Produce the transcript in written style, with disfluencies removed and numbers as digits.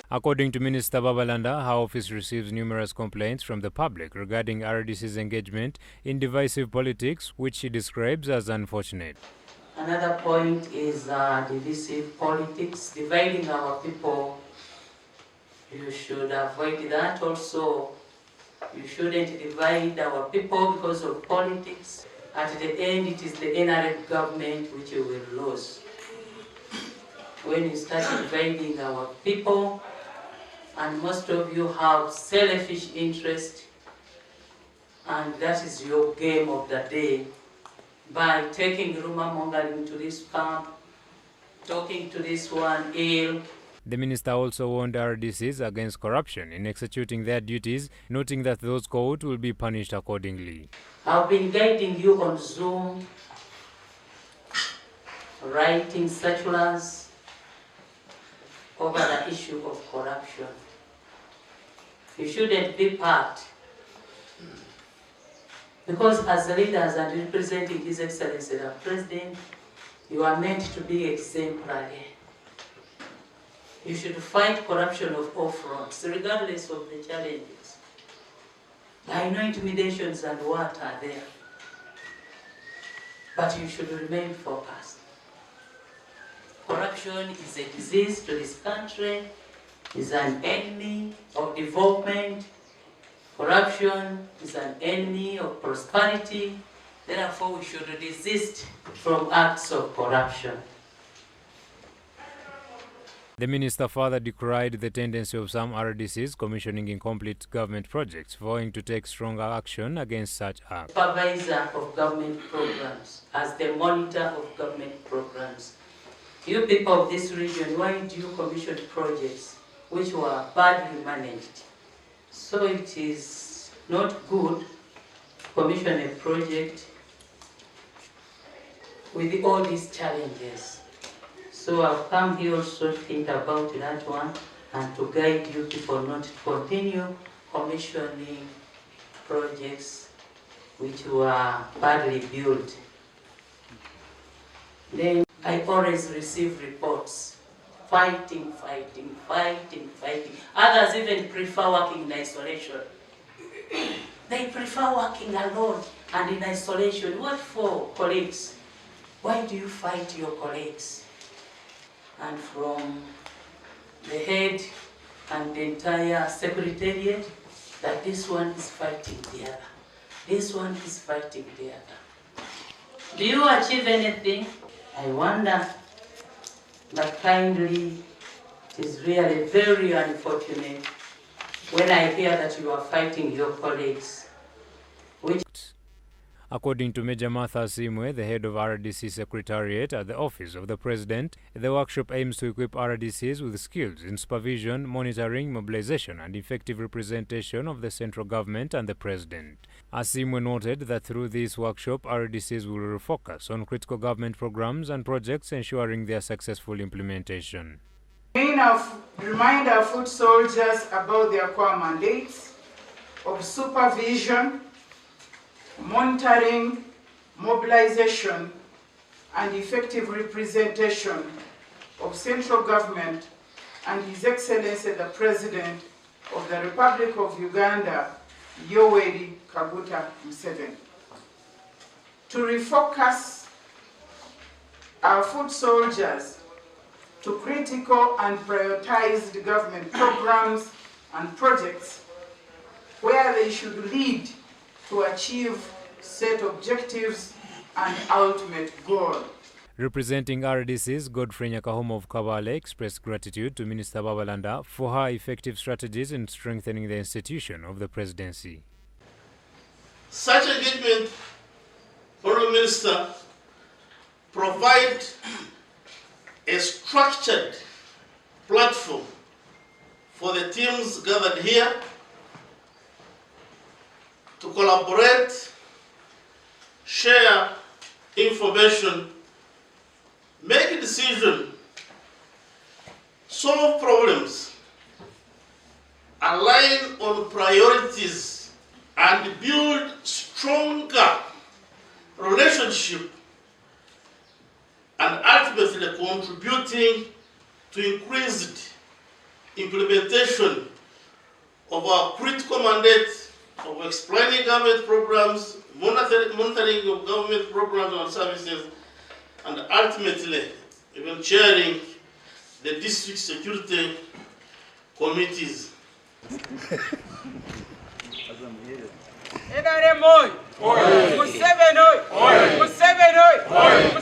According to Minister Babalanda, her office receives numerous complaints from the public regarding RDC's engagement in divisive politics, which she describes as unfortunate. Another point is divisive politics, dividing our people. You should avoid that also. You shouldn't divide our people because of politics. At the end, it is the NRM government which you will lose. When you start dividing our people, and most of you have selfish interest, and that is your game of the day, by taking rumor mongering to this camp, talking to this one ill. The minister also warned RDCs against corruption in executing their duties, noting that those caught will be punished accordingly. I've been guiding you on Zoom, writing circulars over the issue of corruption. You shouldn't be part, because as leaders and representing His Excellency the President, you are meant to be exemplary. You should fight corruption of all fronts, regardless of the challenges. I know intimidations and what are there, but you should remain focused. Corruption is a disease to this country, is an enemy of development. Corruption is an enemy of prosperity. Therefore, we should desist from acts of corruption. The minister further decried the tendency of some RDCs commissioning incomplete government projects, vowing to take stronger action against such acts. Supervisor of government programs, as the monitor of government programs. You people of this region, why do you commission projects which were badly managed? So it is not good to commission a project with all these challenges. So I've come here also to think about that one and to guide you people not to continue commissioning projects which were badly built. Then I always receive reports, fighting. Others even prefer working in isolation. They prefer working alone and in isolation. What for, colleagues? Why do you fight your colleagues? And from the head and the entire secretariat, that this one is fighting the other. This one is fighting the other. Do you achieve anything? I wonder, but kindly, it is really very unfortunate when I hear that you are fighting your colleagues. According to Major Martha Simwe, the head of RDC Secretariat at the Office of the President, the workshop aims to equip RDCs with skills in supervision, monitoring, mobilization and effective representation of the central government and the President. Simwe noted that through this workshop, RDCs will refocus on critical government programs and projects, ensuring their successful implementation. Remind our foot soldiers about their core mandates of supervision, monitoring, mobilization, and effective representation of central government and His Excellency the President of the Republic of Uganda, Yoweri Kaguta Museveni. To refocus our foot soldiers to critical and prioritized government programs and projects where they should lead to achieve set objectives and ultimate goal. Representing RDCs, Godfrey Nyakahoma of Kabale expressed gratitude to Minister Babalanda for her effective strategies in strengthening the institution of the Presidency. Such engagement, Honourable Minister, provide a structured platform for the teams gathered here to collaborate, share information, make decisions, solve problems, align on priorities, and build stronger relationship, and ultimately contributing to increased implementation of our critical mandate of explaining government programs, monitoring of government programs and services, and ultimately even chairing the district security committees. NRM oi! Museveni oi! Museveni oi!